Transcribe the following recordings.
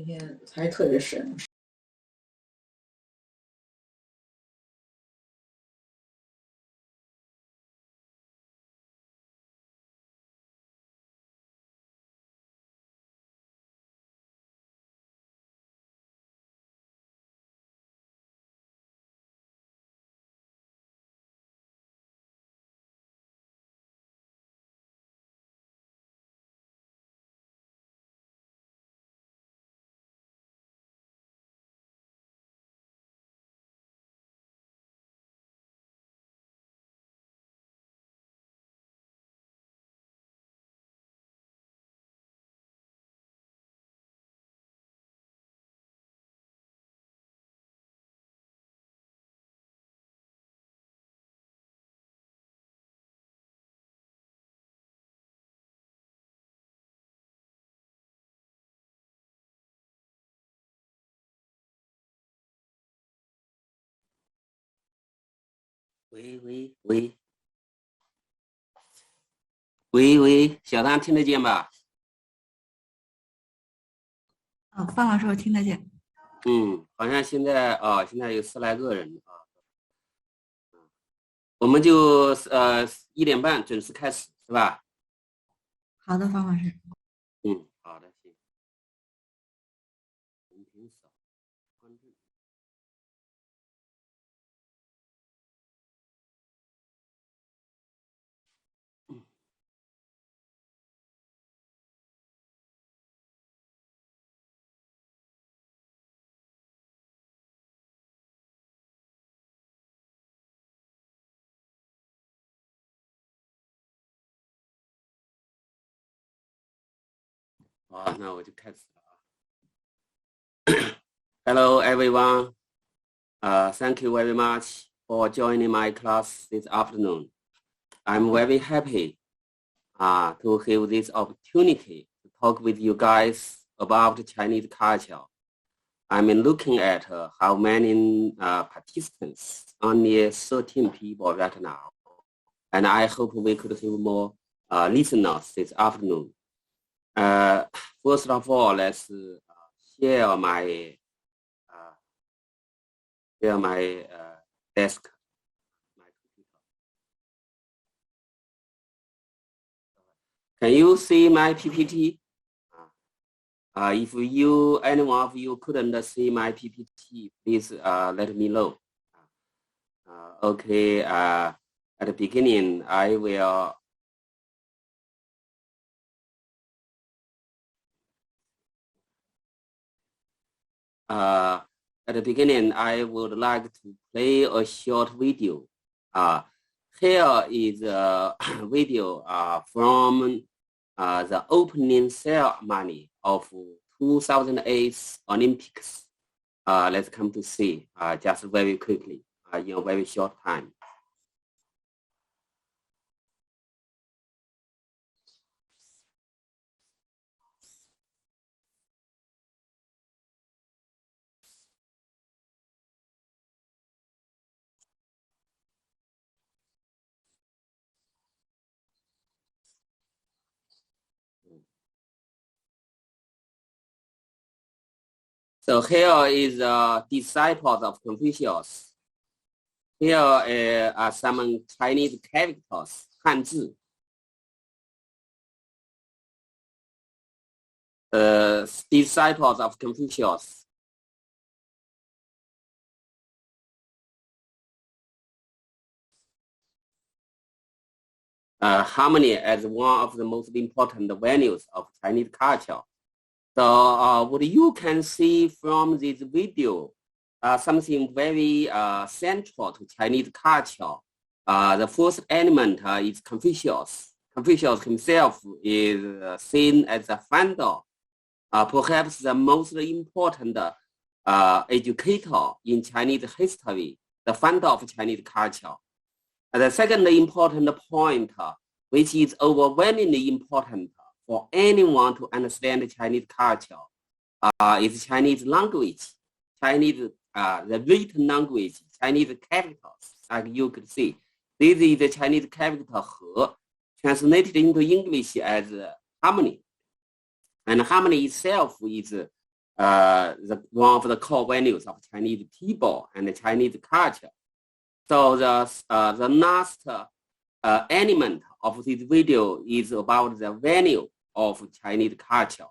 今天还是特别深。喂，小张听得见吧？范老师，我听得见。好像现在现在有10来个人啊，我们就1点半准时开始，是吧？好的，范老师。好的，行。人挺少，观众。那我就开始了啊。Hello everyone. Thank you very much for joining my class this afternoon. I'm very happy to have this opportunity to talk with you guys about Chinese culture. I'm looking at how many participants, only 13 people right now, and I hope we could have more listeners this afternoon. First of all, let's share my desk. Can you see my PPT? If any one of you couldn't see my PPT, please let me know. Okay, at the beginning, I will I would like to play a short video. Here is a video from the opening ceremony of 2008 Olympics. Let's come to see just very quickly in a very short time. So here is disciples of Confucius. Here are some Chinese characters, Hanzi. Disciples of Confucius. Harmony as one of the most important values of Chinese culture. So what you can see from this video, something very central to Chinese culture. The first element is Confucius. Confucius himself is seen as the founder, perhaps the most important educator in Chinese history, the founder of Chinese culture. And the second important point, which is overwhelmingly important for anyone to understand Chinese culture, is Chinese language, the written language, Chinese characters, like you could see. This is the Chinese character He, translated into English as harmony. And harmony itself is one of the core values of Chinese people and the Chinese culture. So the last element of this video is about the value of Chinese culture.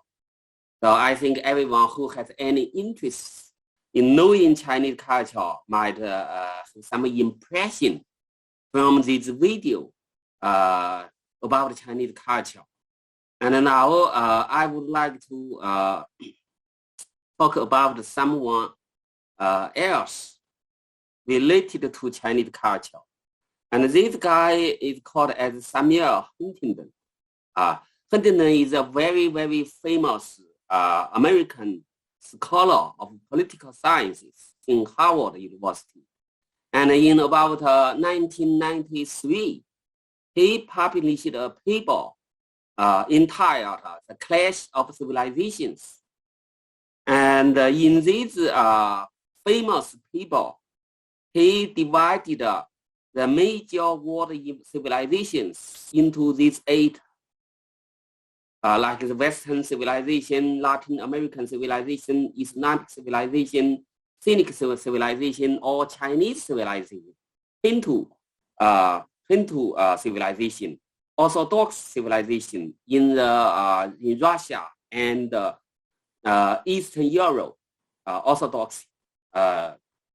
So I think everyone who has any interest in knowing Chinese culture might have some impression from this video about Chinese culture. And now I would like to talk about someone else related to Chinese culture. And this guy is called as Samuel Huntington. Huntington is a very, very famous American scholar of political sciences in Harvard University. And in about 1993, he published a paper entitled The Clash of Civilizations. And in this famous paper, he divided the major world civilizations into these 8, like the Western civilization, Latin American civilization, Islamic civilization, Sinic civilization, or Chinese civilization into civilization, Orthodox civilization in Russia and Eastern Europe. Orthodox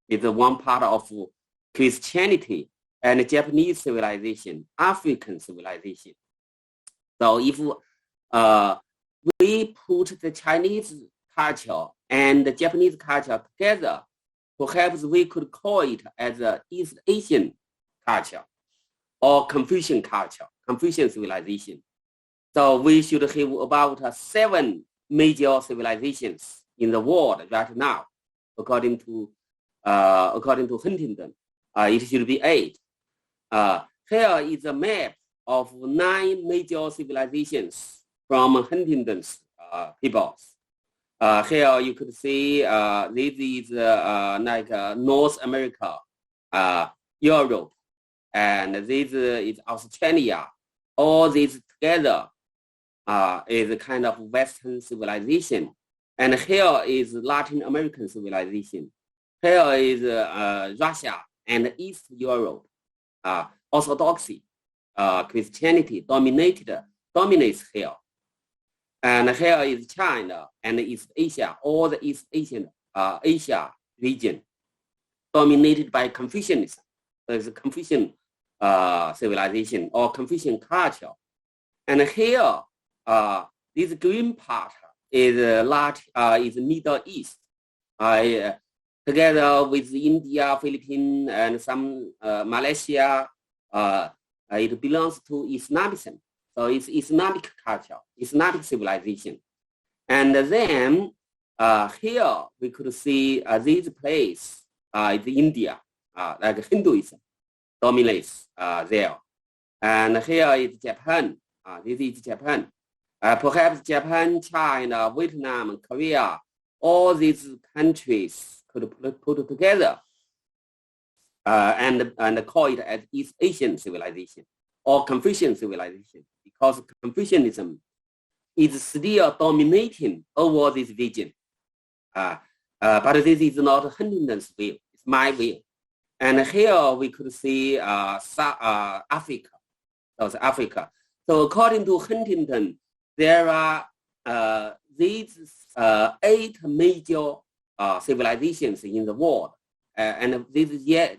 is one part of Christianity, and Japanese civilization, African civilization. So if we put the Chinese culture and the Japanese culture together, perhaps we could call it as the East Asian culture or Confucian culture, Confucian civilization. So we should have about 7 major civilizations in the world right now, according to Huntington. It should be 8. Here is a map of 9 major civilizations from Huntington's papers. Here you could see this is like North America, Europe, and this is Australia. All these together is a kind of Western civilization. And here is Latin American civilization. Here is Russia and East Europe. Orthodoxy, Christianity dominates here. And here is China and East Asia, all the East Asian Asia region, dominated by Confucianism. There's a Confucian civilization or Confucian culture. And here, this green part is is Middle East. Together with India, Philippines, and some Malaysia, it belongs to Islamism. So it's Islamic culture, Islamic civilization. And then here we could see this place is India, like Hinduism dominates there. And here is Japan. This is Japan. Perhaps Japan, China, Vietnam, Korea, all these countries could put together and call it as East Asian civilization or Confucian civilization, because Confucianism is still dominating over this region. But this is not Huntington's view, it's my view. And here we could see Africa, South Africa. So according to Huntington, there are these 8 major civilizations in the world. And this is yellow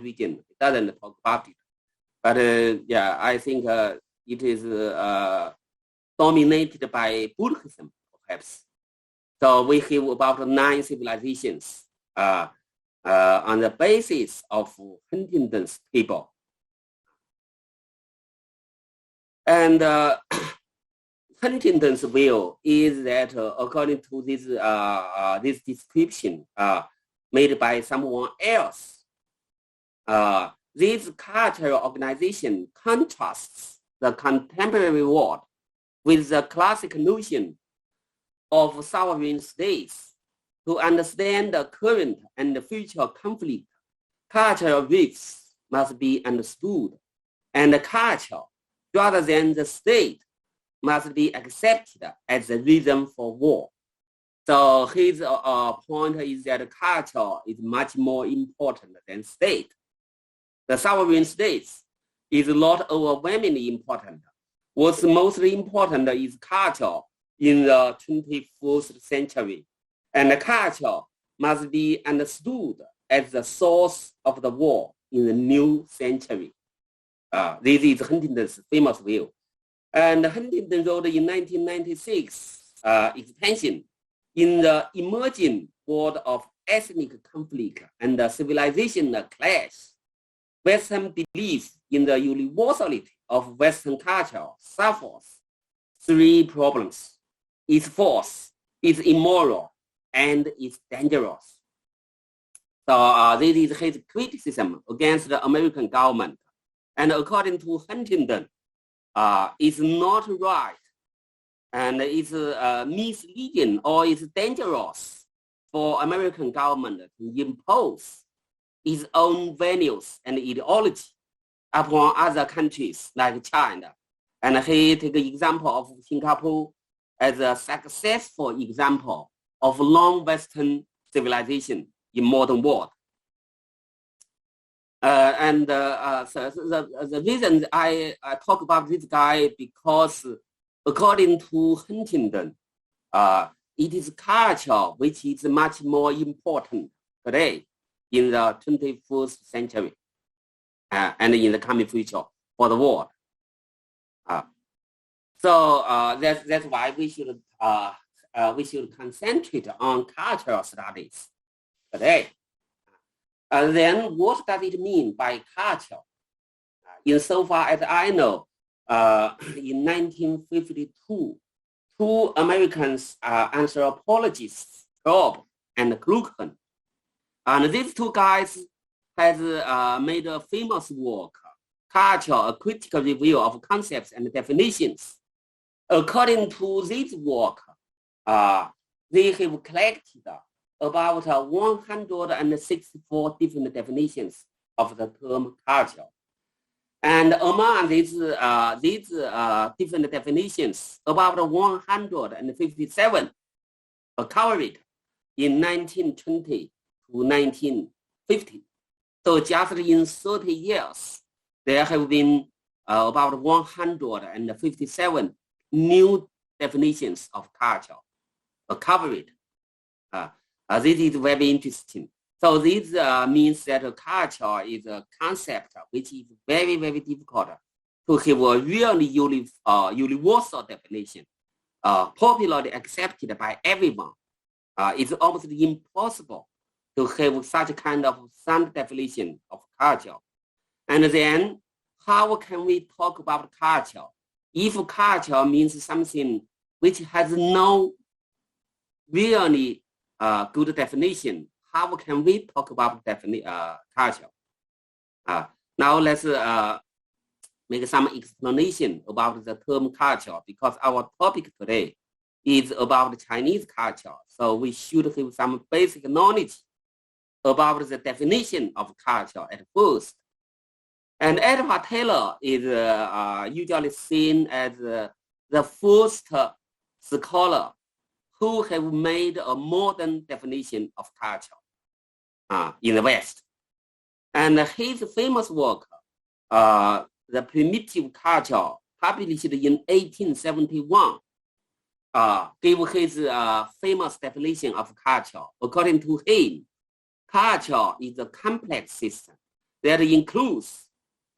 region. It doesn't talk about it. But yeah, I think it is dominated by Buddhism, perhaps. So we have about 9 civilizations on the basis of Huntington's paper. And Huntington's view is that according to this description made by someone else, this cultural organization contrasts the contemporary world with the classic notion of sovereign states. To understand the current and the future conflict, cultural rifts must be understood, and the culture, rather than the state, must be accepted as a reason for war. So his point is that culture is much more important than state. The sovereign states is not overwhelmingly important. What's mostly important is culture in the 21st century. And the culture must be understood as the source of the war in the new century. This is Huntington's famous view. And Huntington wrote in 1996, expansion in the emerging world of ethnic conflict and civilizational clash. Western belief in the universality of Western culture suffers three problems. It's false, it's immoral, and it's dangerous. So this is his criticism against the American government. And according to Huntington, it's not right, and it's misleading or it's dangerous for American government to impose its own values and ideology upon other countries like China. And he took the example of Singapore as a successful example of non-Western civilization in modern world. So the reason I talk about this guy because according to Huntington, it is culture which is much more important today in the 21st century and in the coming future for the world. So that's why we should concentrate on cultural studies today. Then what does it mean by culture? Insofar as I know, in 1952, two American anthropologists, Thorpe and Kluckhohn, and these two guys has made a famous work, Culture, a Critical Review of Concepts and Definitions. According to this work, they have collected about 164 different definitions of the term culture. And among these different definitions, about 157 occurred in 1920 to 1950. So just in 30 years, there have been about 157 new definitions of culture occurred. This is very interesting. So this means that culture is a concept which is very, very difficult to have a really universal definition, popularly accepted by everyone. It's almost impossible to have such kind of sound definition of culture. And then how can we talk about culture? If culture means something which has no really good definition, how can we talk about culture? Now let's make some explanation about the term culture, because our topic today is about Chinese culture. So we should have some basic knowledge about the definition of culture at first. And Edward Taylor is usually seen as the first scholar who have made a modern definition of culture in the West. And his famous work, The Primitive Culture, published in 1871, gave his famous definition of culture. According to him, culture is a complex system that includes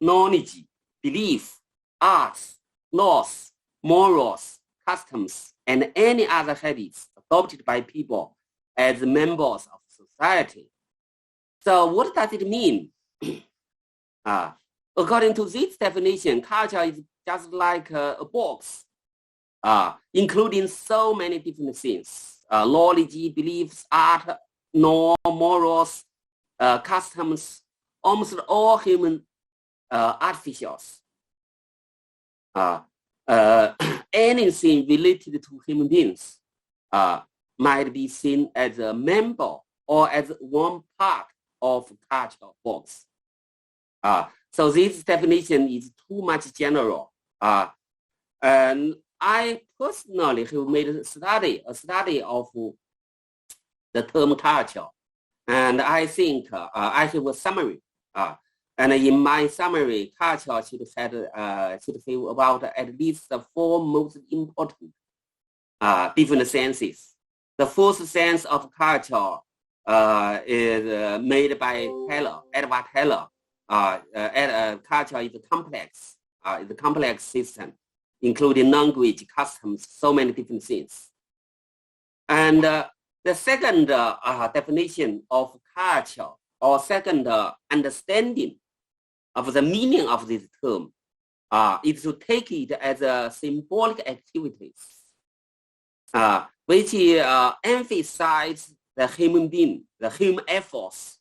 knowledge, belief, arts, laws, morals, customs, and any other habits adopted by people as members of society. So what does it mean? According to this definition, culture is just like a box, including so many different things: knowledge, beliefs, art, norms, morals, customs, almost all human artificials. Anything related to human beings might be seen as a member or as one part of culture box. So this definition is too much general. And I personally have made a study of the term culture, and I think I have a summary. And in my summary, culture should have about at least the 4 most important different senses. The first sense of culture is made by Edward Teller. Culture is a complex system, including language, customs, so many different things. And the second definition of culture, or second understanding of the meaning of this term, is to take it as a symbolic activities, which emphasize the human being, the human efforts.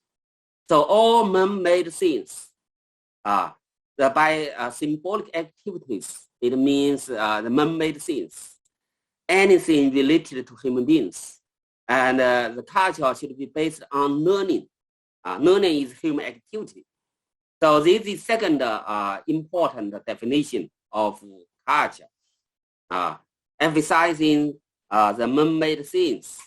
So all man-made things, by symbolic activities, it means the man-made things, anything related to human beings. And the culture should be based on learning. Learning is human activity. So this is second important definition of culture, emphasizing the man-made things.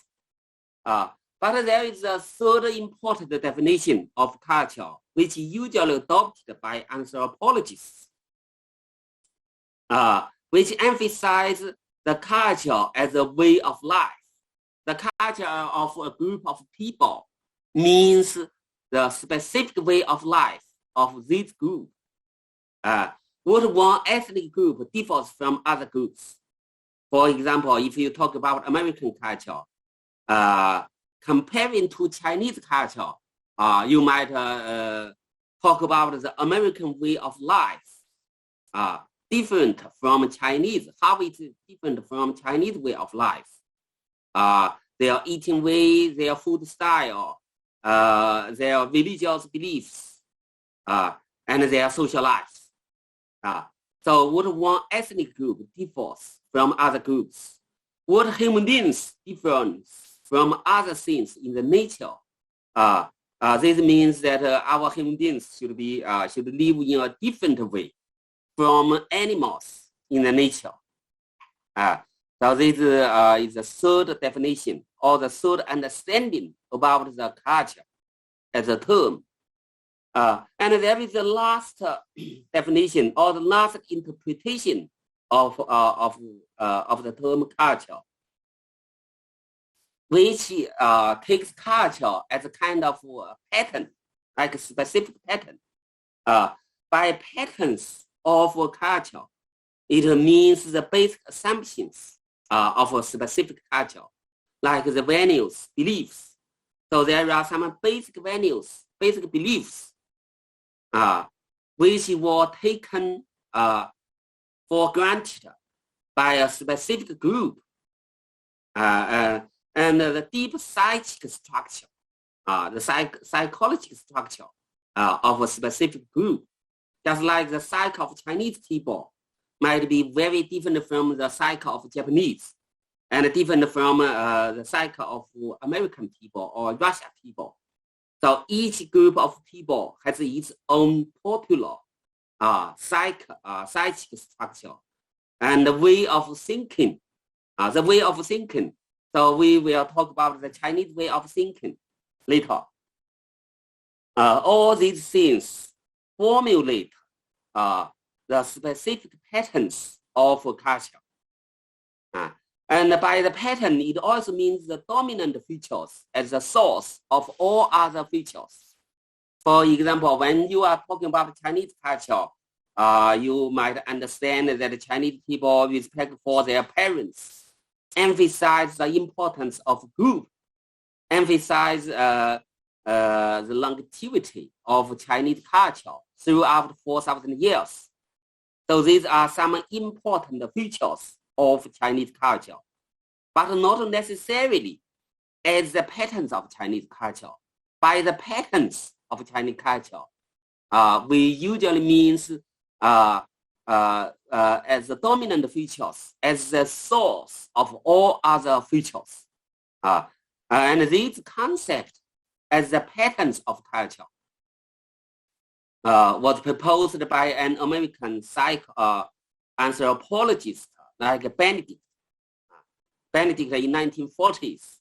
But there is a third important definition of culture, which is usually adopted by anthropologists, which emphasizes the culture as a way of life. The culture of a group of people means the specific way of life of this group. What one ethnic group differs from other groups. For example, if you talk about American culture, comparing to Chinese culture, you might talk about the American way of life, different from Chinese. How it is different from Chinese way of life? Their eating way, their food style, their religious beliefs, and their social lives. So what one ethnic group differs from other groups? What human beings differ from other things in the nature? This means that our human beings should live in a different way from animals in the nature. So this is the third definition, or the third understanding about the culture as a term. And there is the last definition, or the last interpretation of the term culture, which takes culture as a kind of pattern, like a specific pattern. By patterns of culture, it means the basic assumptions of a specific culture, like the values, beliefs. So there are some basic values, basic beliefs, which were taken for granted by a specific group. And the deep psychic structure, the psychological structure of a specific group, just like the psyche of Chinese people might be very different from the psyche of Japanese, and different from the psyche of American people or Russian people. So each group of people has its own popular psychic structure and the way of thinking. So we will talk about the Chinese way of thinking later. All these things formulate the specific patterns of culture. And by the pattern, it also means the dominant features as the source of all other features. For example, when you are talking about Chinese culture, you might understand that the Chinese people respect for their parents, emphasize the importance of group, emphasize the longevity of Chinese culture throughout 4,000 years. So these are some important features of Chinese culture, but not necessarily as the patterns of Chinese culture. By the patterns of Chinese culture, we usually means as the dominant features, as the source of all other features. And this concept as the patterns of culture was proposed by an American anthropologist like Benedict. Benedict in 1940s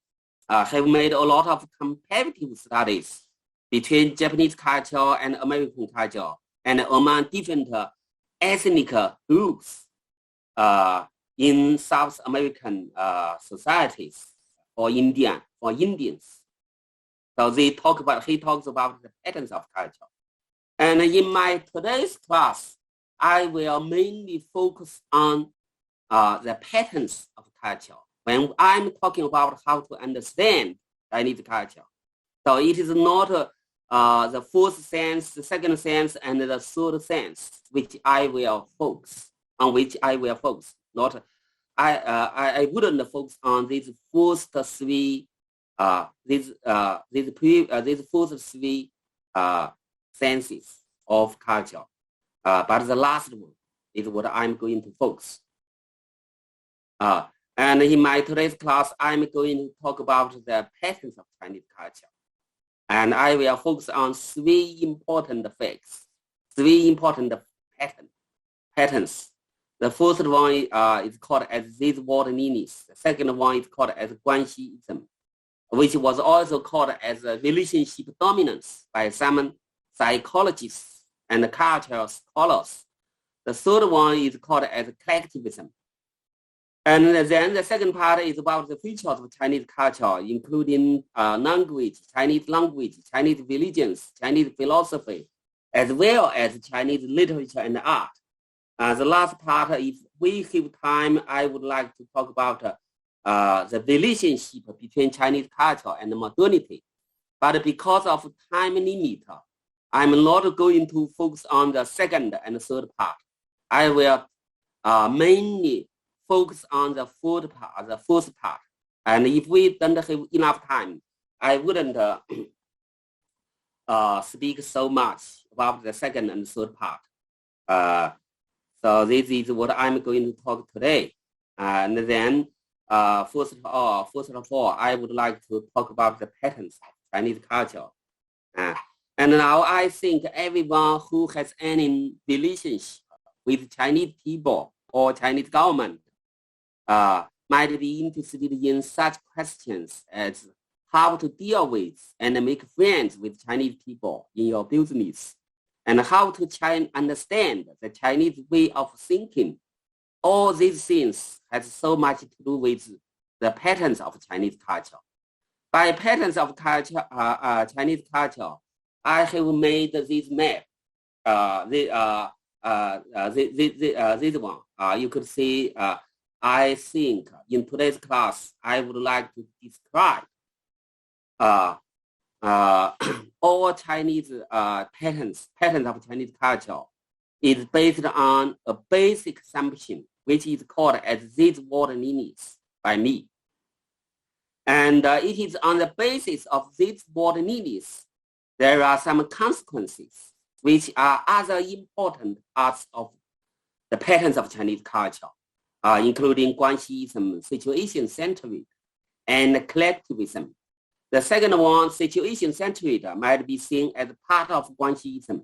have made a lot of comparative studies between Japanese culture and American culture and among different ethnic groups in South American societies or Indians. So he talks about the patterns of culture. And in my today's class, I will mainly focus on the patterns of culture when I'm talking about how to understand Chinese culture. So it is not the first sense, the second sense, and the third sense, which I will focus. Not, I wouldn't focus on these first three, these first three senses of culture. But the last one is what I'm going to focus. And in my today's class, I'm going to talk about the patterns of Chinese culture. And I will focus on three important facts, three important patterns. The first one is called as these water lilies. The second one is called as Guanxism, which was also called as relationship dominance by some psychologists and cultural scholars. The third one is called as collectivism. And then the second part is about the features of Chinese culture, including language, Chinese religions, Chinese philosophy, as well as Chinese literature and art. The last part, if we have time, I would like to talk about the relationship between Chinese culture and modernity. But because of time limit, I'm not going to focus on the second and third part. I will mainly focus on the first part. And if we don't have enough time, I wouldn't speak so much about the second and third part. So this is what I'm going to talk today. And then first of all, I would like to talk about the patterns of Chinese culture. And now I think everyone who has any relationship with Chinese people or Chinese government might be interested in such questions as how to deal with and make friends with Chinese people in your business, and how to understand the Chinese way of thinking. All these things has so much to do with the patterns of Chinese culture. By patterns of culture, Chinese culture, I have made this map. This one. You could see. I think in today's class, I would like to describe all Chinese patterns of Chinese culture is based on a basic assumption, which is called as these water lilies by me. And it is on the basis of these water lilies, there are some consequences, which are other important parts of the patterns of Chinese culture. Including Guanxism, situation-centered, and collectivism. The second one, situation-centered, might be seen as part of Guanxism.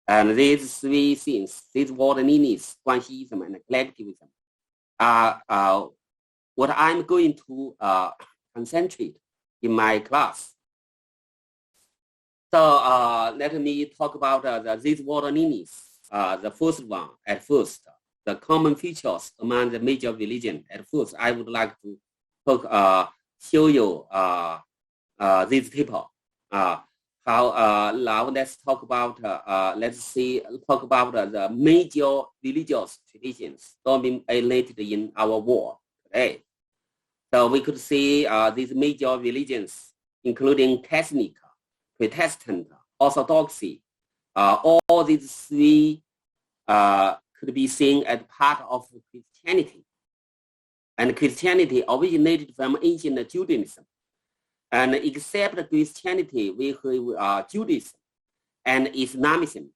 And these three things, these water lilies, Guanxism, and collectivism, are what I'm going to concentrate in my class. So let me talk about these water lilies. The first one at first. The common features among the major religions. At first, I would like to show you these people. Now let's talk about talk about the major religious traditions dominated in our world today. So we could see these major religions, including Catholic, Protestant, Orthodoxy. All these three could be seen as part of Christianity. And Christianity originated from ancient Judaism. And except Christianity, we have Judaism and Islamism.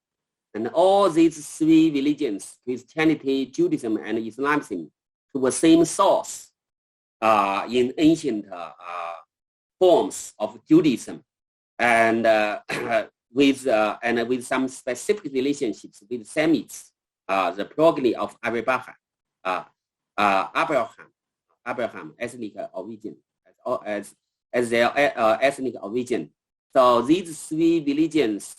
And all these three religions, Christianity, Judaism, and Islamism, to the same source in ancient forms of Judaism, and with some specific relationships with Semites, the progeny of Abu Bakr. Abraham ethnic origin as their ethnic origin. So these three religions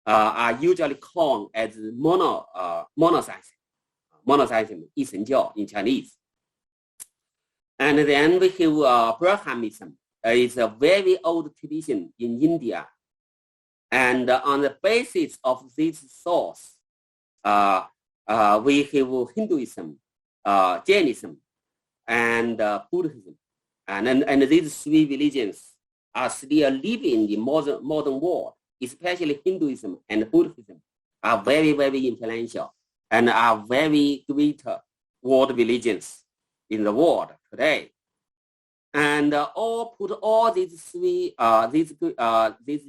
are usually called as monotheism, 一神教 in Chinese. And then we have Brahmanism. It's a very old tradition in India. And on the basis of this source, we have Hinduism, Jainism, and Buddhism. And these three religions are still living in the modern world, especially Hinduism and Buddhism are very, very influential and are very great world religions in the world today. And put all these three these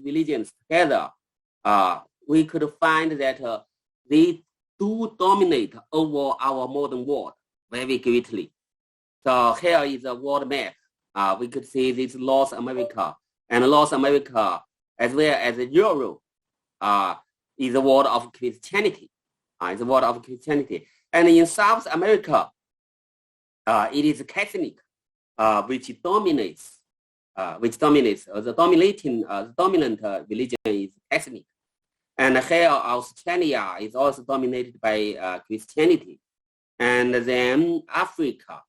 religions together, we could find that they do dominate over our modern world very greatly. So here is a world map. We could see this North America, and North America as well as Europe is the world of Christianity. It's the world of Christianity. And in South America, it is Catholic, which dominates. The dominant religion is Catholic. And here Australia is also dominated by Christianity. And then Africa.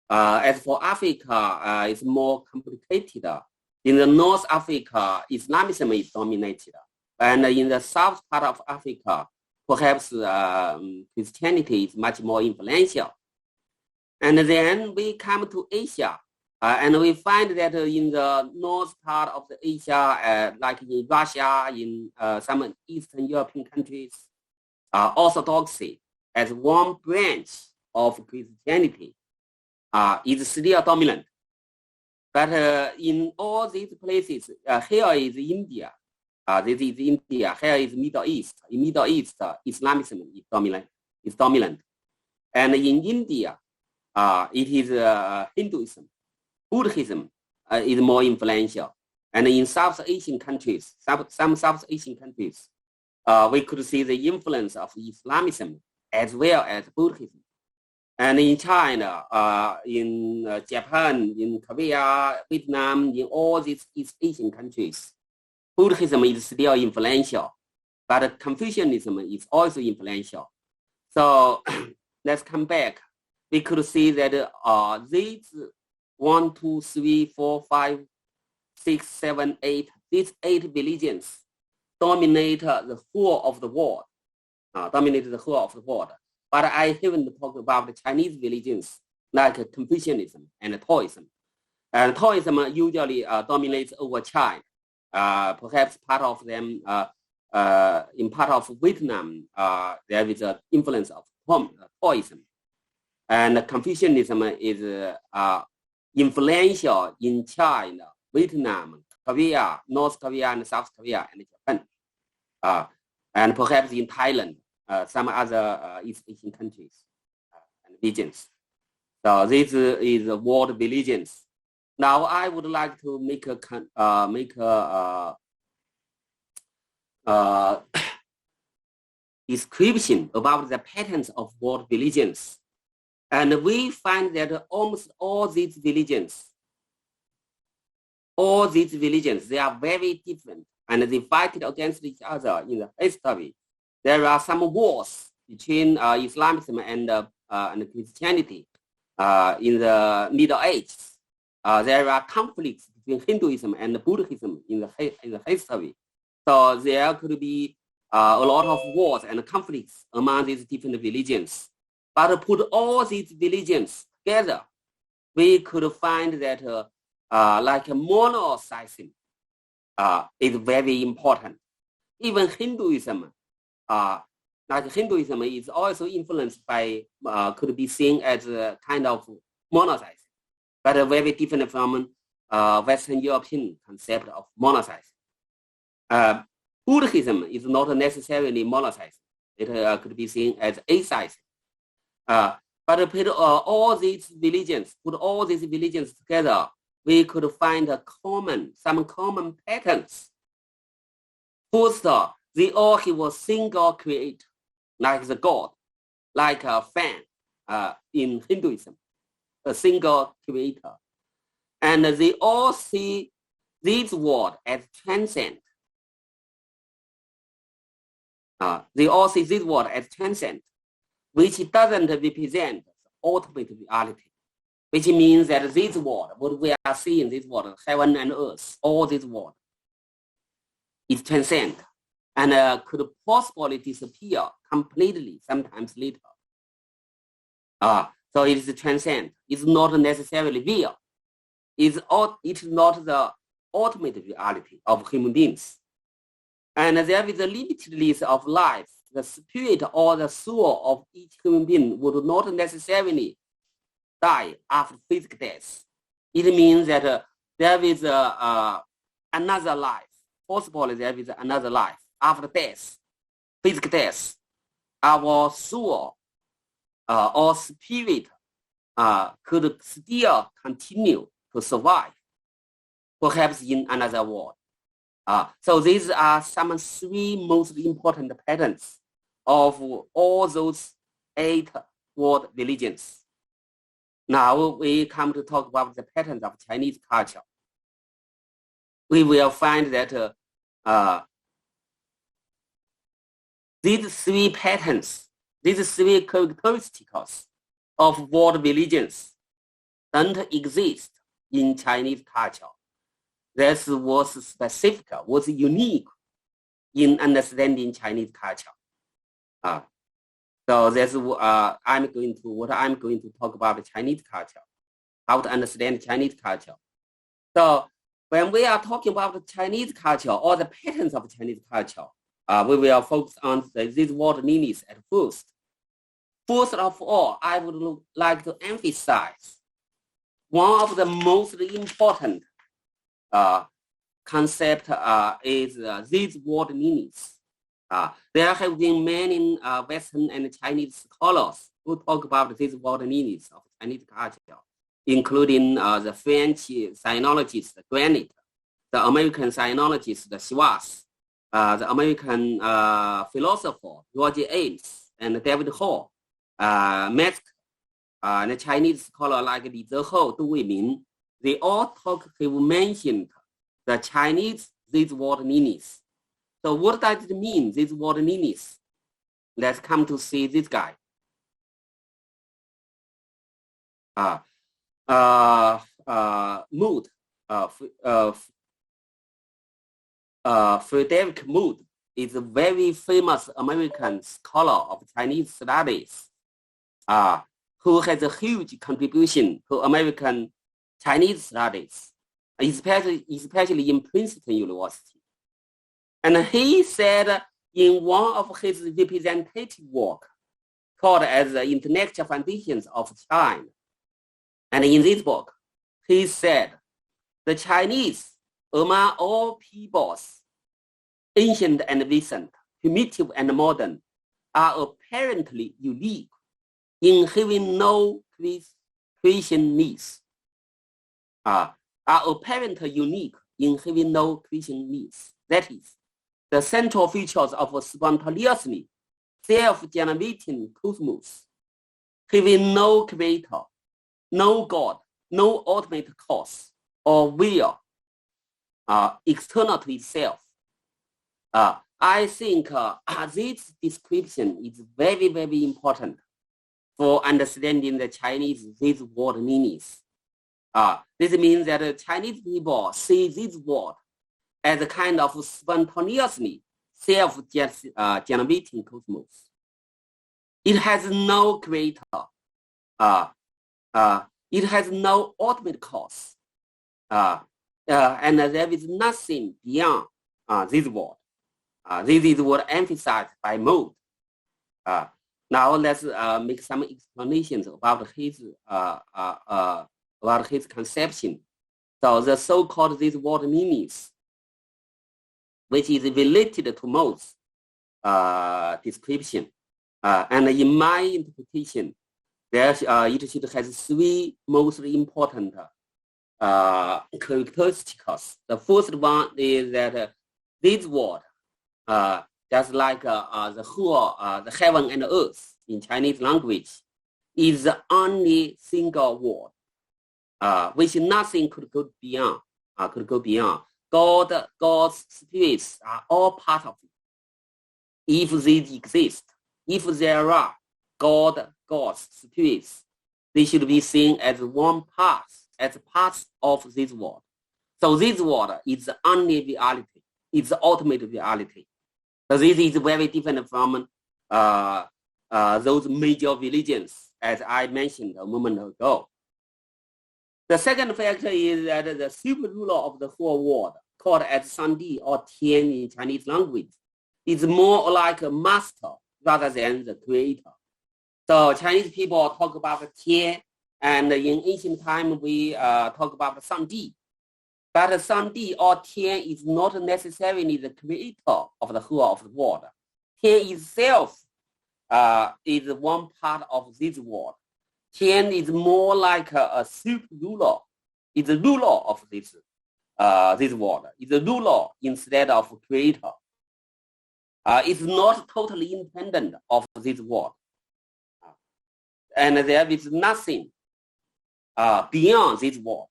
As for Africa, it's more complicated. In the North Africa, Islamism is dominated. And in the south part of Africa, perhaps Christianity is much more influential. And then we come to Asia, and we find that in the north part of the Asia, like in Russia, in some Eastern European countries, Orthodoxy as one branch of Christianity is still dominant. But in all these places, here is India. This is India. Here is Middle East. In Middle East, Islamism is dominant. And in India, it is Hinduism. Buddhism is more influential. And in South Asian countries, some South Asian countries, we could see the influence of Islamism as well as Buddhism. And in China, in Japan, in Korea, Vietnam, in all these East Asian countries, Buddhism is still influential, but Confucianism is also influential. So let's come back. We could see that these 1, 2, 3, 4, 5, 6, 7, 8, these 8 religions dominate the whole of the world. But I haven't talked about the Chinese religions like Confucianism and Taoism. And Taoism usually dominates over China. Perhaps part of them, in part of Vietnam, there is an influence of Taoism. And Confucianism is influential in China, Vietnam, Korea, North Korea, and South Korea, and Japan. And perhaps in Thailand, some other East Asian countries and regions. So this is world religions. Now I would like to make a description about the patterns of world religions. And we find that almost all these religions, they are very different and they fight against each other in the history. There are some wars between Islamism and Christianity in the Middle Ages. There are conflicts between Hinduism and Buddhism in the history. So there could be a lot of wars and conflicts among these different religions. But to put all these religions together, we could find that like monotheism is very important. Even Hinduism, like Hinduism is also influenced by, could be seen as a kind of monotheism, but very different from Western European concept of monotheism. Buddhism is not necessarily monotheism. It could be seen as atheism. But put all these religions together, we could find some common patterns. First, they all have a single creator, like the God, like a fan, in Hinduism, a single creator. And they all see this world as transcend. They all see this world as transcend, which doesn't represent ultimate reality, which means that this world, what we are seeing, this world, heaven and earth, all this world, is transcend and could possibly disappear completely sometimes later. So it is transcend. It's not necessarily real. It is not the ultimate reality of human beings. And there is a limited list of life. The spirit or the soul of each human being would not necessarily die after physical death. It means that there is another life. Possibly there is another life after death, physical death. Our soul or spirit could still continue to survive, perhaps in another world. So these are some three most important patterns of all those 8 world religions. Now we come to talk about the patterns of Chinese culture. We will find that these 3 patterns, these 3 characteristics of world religions don't exist in Chinese culture. This was specific, was unique in understanding Chinese culture. So that's what I'm going to talk about Chinese culture, how to understand Chinese culture. So when we are talking about Chinese culture or the patterns of Chinese culture, we will focus on these world meanings at first. First of all, I would like to emphasize one of the most important concept is these world meanings. There have been many Western and Chinese scholars who talk about these world meanings of Chinese culture, including the French sinologist Granit, the American sinologist Schwartz, the American philosopher Roger Ames, and David Hall, Mexico, and the Chinese scholar like Li Zehou, Du Weiming. They all have mentioned the Chinese these world meanings. So what does it mean, these world meanings? Let's come to see this guy. Mood, Frederick Mood is a very famous American scholar of Chinese studies, who has a huge contribution to American Chinese studies, especially in Princeton University. And he said in one of his representative work called as the Intellectual Foundations of China, and in this book, he said, the Chinese, among all peoples, ancient and recent, primitive and modern, are apparently unique in having no creation myths. Are apparently unique in having no creation myths. That is, the central features of a spontaneously self-generating cosmos, having no creator, no God, no ultimate cause or will external to itself. I think this description is very, very important for understanding the Chinese these word meanings. This means that Chinese people see this word as a kind of spontaneously self-generating cosmos. It has no creator. It has no ultimate cause. And there is nothing beyond this word. This is what emphasized by Mood. Now let's make some explanations about his conception. So the so-called these word meanings, which is related to Mood's description, and in my interpretation, it should have 3 most important characteristics. The first one is that this word, just like the whole, the heaven and earth in Chinese language, is the only single word, which nothing could go beyond. God's spirits are all part of it. If they exist, if there are God's spirits, they should be seen as one part, as parts of this world. So this world is the only reality, it's the ultimate reality. So this is very different from those major religions, as I mentioned a moment ago. The second factor is that the super ruler of the whole world, called as Shangdi or Tian in Chinese language, is more like a master rather than the creator. So Chinese people talk about Tian, and in ancient time we talk about Shangdi. But Shangdi or Tian is not necessarily the creator of the whole of the world. Tian itself is one part of this world. Tian is more like a super ruler. It's a ruler of this world. It's a ruler instead of creator. It's not totally independent of this world. And there is nothing beyond this world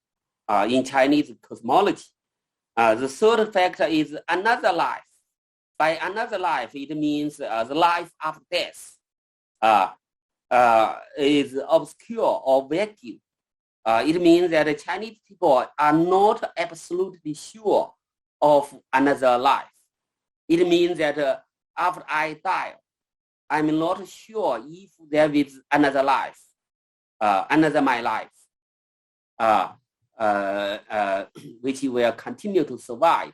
in Chinese cosmology. The third factor is another life. By another life, it means the life after death is obscure or vacuum. It means that the Chinese people are not absolutely sure of another life. It means that after I die, I'm not sure if there is another life, another my life, which will continue to survive.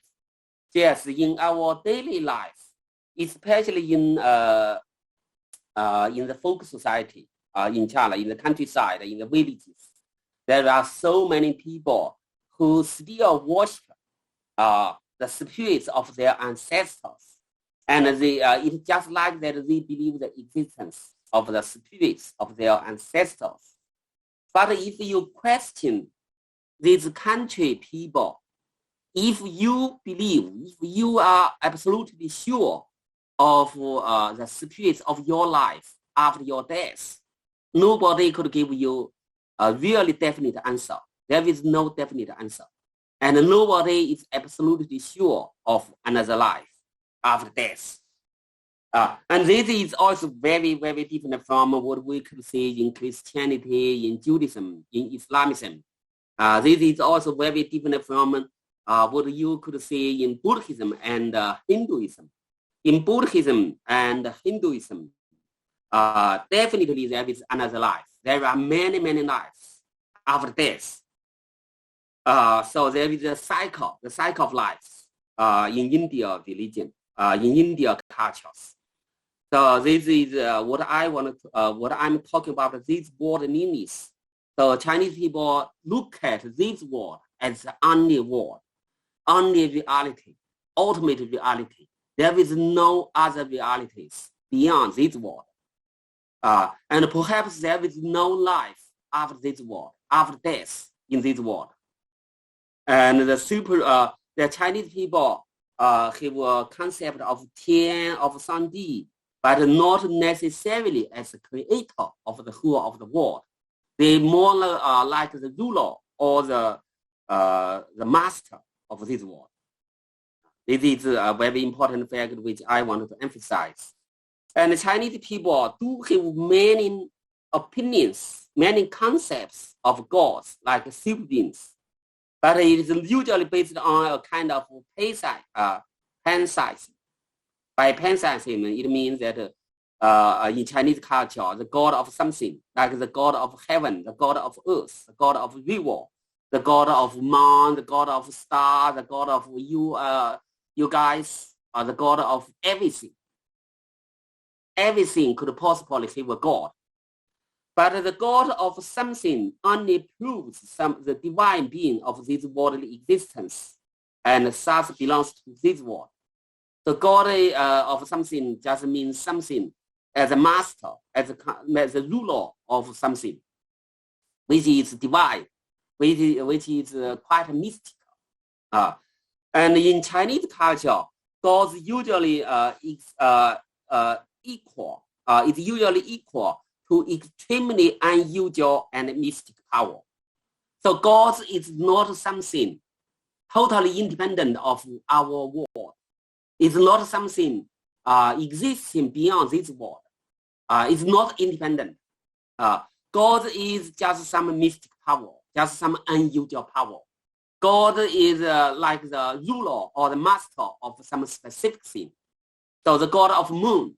Just in our daily life, especially in the folk society in China, in the countryside, in the villages, there are so many people who still worship the spirits of their ancestors. And it's just like that they believe the existence of the spirits of their ancestors. But if you question these country people, if you believe, if you are absolutely sure of the spirits of your life after your death, nobody could give you a really definite answer. There is no definite answer. And nobody is absolutely sure of another life after death. And this is also very, very different from what we could see in Christianity, in Judaism, in Islamism. This is also very different from what you could see in Buddhism and Hinduism. In Buddhism and Hinduism, definitely there is another life. There are many, many lives after death. So there is a cycle of lives in India religion, in India cultures. So this is what I'm talking about, this world lineage. So Chinese people look at this world as the only world, only reality, ultimate reality. There is no other realities beyond this world. And perhaps there is no life after this world, after death in this world. And the Chinese people have a concept of Tian, of Shangdi, but not necessarily as a creator of the whole of the world. They more like the ruler or the master of this world. This is a very important fact which I wanted to emphasize. And the Chinese people do have many opinions, many concepts of gods, like super beings. But it is usually based on a kind of pantheism. By pantheism, it means that in Chinese culture, the god of something, like the god of heaven, the god of earth, the god of river, the god of moon, the god of star, the god of you guys, are the god of everything. Everything could possibly have a god. But the god of something only proves the divine being of this worldly existence, and thus belongs to this world. The god of something just means something as a master, as a ruler of something, which is divine, which is quite mystical. And in Chinese culture, gods usually is usually equal to extremely unusual and mystic power. So God is not something totally independent of our world. It's not something existing beyond this world. It's not independent. God is just some mystic power, just some unusual power. God is like the ruler or the master of some specific thing. So the God of moon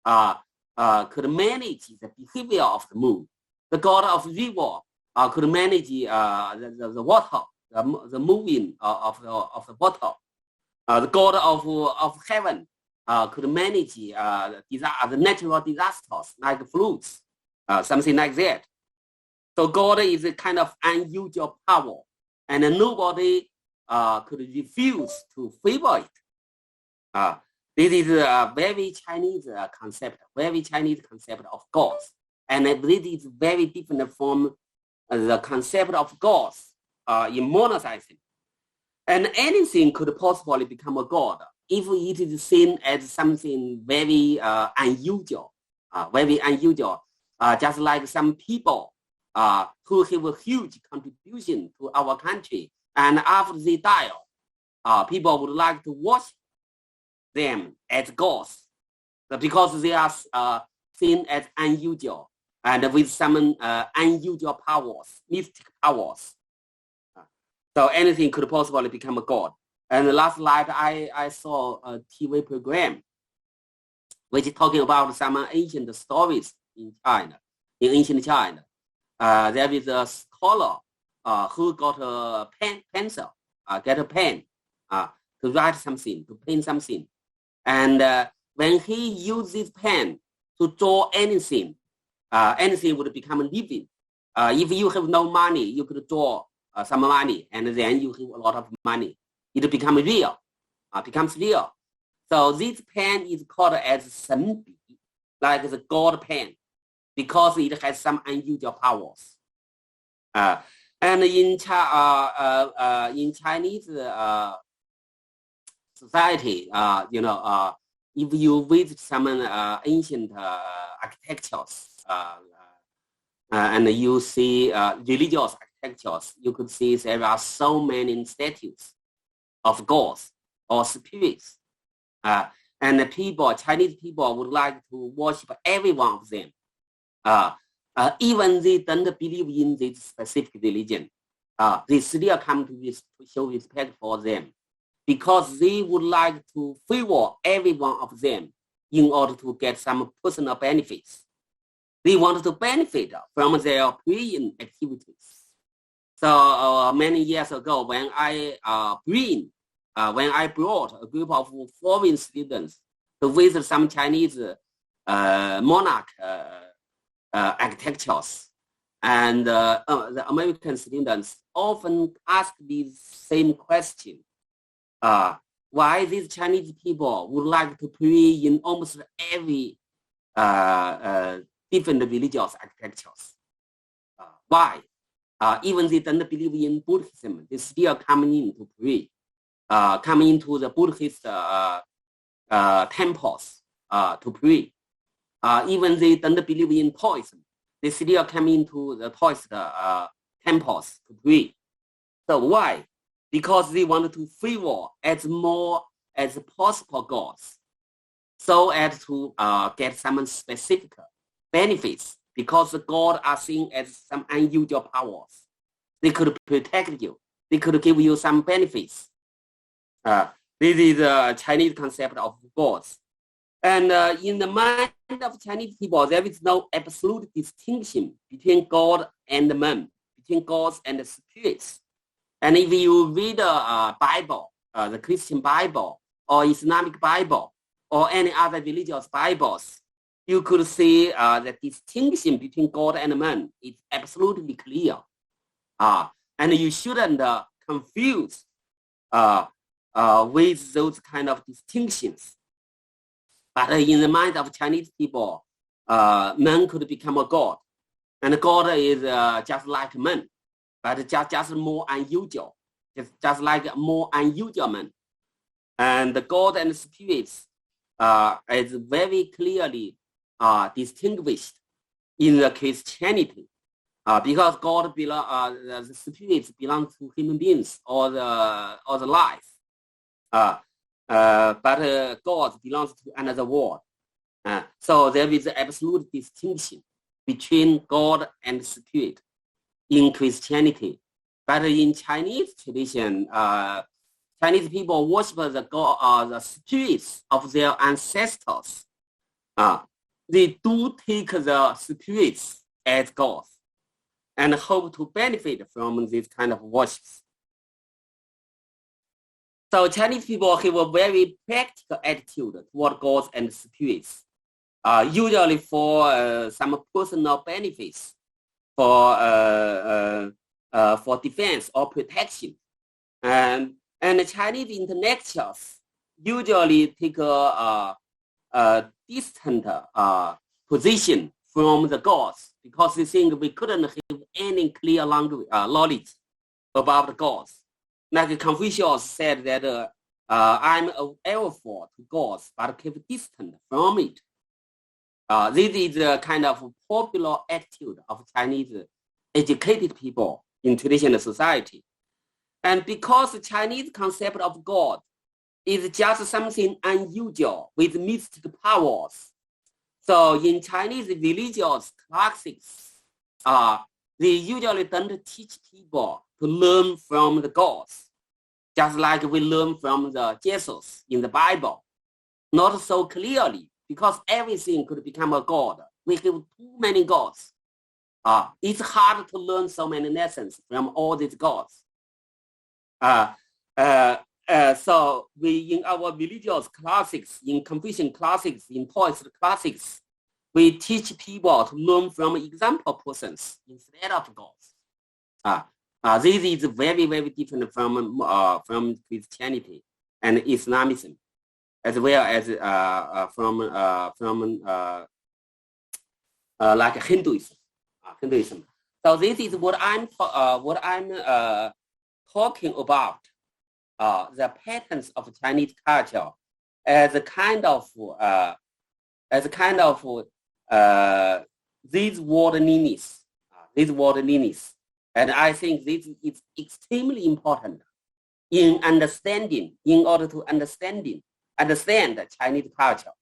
could manage the behavior of the moon. The God of river could manage the water, the moving of the water. The God of heaven could manage the natural disasters like floods, something like that. So God is a kind of unusual power, and nobody could refuse to favor it. This is a very Chinese concept, very Chinese concept of God. And this is very different from the concept of God in monotheism. And anything could possibly become a God if it is seen as something very unusual, just like some people who have a huge contribution to our country. And after they die, people would like to worship them as gods because they are seen as unusual and with some unusual powers, mystic powers. So anything could possibly become a god. And last night I saw a TV program which is talking about some ancient stories in China, in ancient China. There is a scholar who got a pencil, get a pen to write something, to paint something. And when he used this pen to draw anything, anything would become living. If you have no money, you could draw some money, and then you have a lot of money. It becomes real, becomes real. So this pen is called as Shenbi, like the God pen, because it has some unusual powers. And in Chinese society, if you visit some ancient architectures and you see religious architectures, you could see there are so many statues of gods or spirits. And the people, Chinese people, would like to worship every one of them. Even they don't believe in this specific religion, they still come to show respect for them because they would like to favor every one of them in order to get some personal benefits. They want to benefit from their praying activities. So many years ago, when I brought a group of foreign students to visit some Chinese monarch architectures, and the American students often ask the same question: why these Chinese people would like to pray in almost every different religious architectures? Why? Even they don't believe in Buddhism, they still come in to pray, come into the Buddhist temples to pray. Even they don't believe in Taoism, they still come into the Taoist temples to pray. So why? Because they want to favor as more as possible gods, so as to get some specific benefits, because the gods are seen as some unusual powers. They could protect you. They could give you some benefits. This is the Chinese concept of gods. And in the mind of Chinese people, there is no absolute distinction between God and man, between gods and the spirits. And if you read the Bible, the Christian Bible, or Islamic Bible, or any other religious Bibles, you could see the distinction between God and man is absolutely clear. And you shouldn't confuse with those kind of distinctions. But in the mind of Chinese people, man could become a god. And God is just like man, but just more unusual, just like more unusual man. And the God and spirits is very clearly distinguished in the Christianity, because God the spirits belong to human beings or the life, but God belongs to another world. So there is an absolute distinction between God and spirit in Christianity. But in Chinese tradition, Chinese people worship the God, the spirits of their ancestors. They do take the spirits as gods and hope to benefit from this kind of worship. So Chinese people have a very practical attitude toward gods and spirits, usually for some personal benefits, for defense or protection. And the Chinese intellectuals usually take a distant position from the gods because they think we couldn't have any clear knowledge about the gods. Like Confucius said that I'm aware to gods, but keep distant from it. This is a kind of popular attitude of Chinese educated people in traditional society. And because the Chinese concept of God is just something unusual with mystic powers, so in Chinese religious classics, they usually don't teach people to learn from the gods, just like we learn from the Jesus in the Bible. Not so clearly, because everything could become a god. We have too many gods. It's hard to learn so many lessons from all these gods. So we, in our religious classics, in Confucian classics, in Taoist classics, we teach people to learn from example persons instead of gods. This is very, very different from Christianity and Islamism, as well as from like Hinduism. So this is what I'm talking about. The patterns of Chinese culture as a kind of these world needs, and I think this is extremely important in order to understand Chinese culture,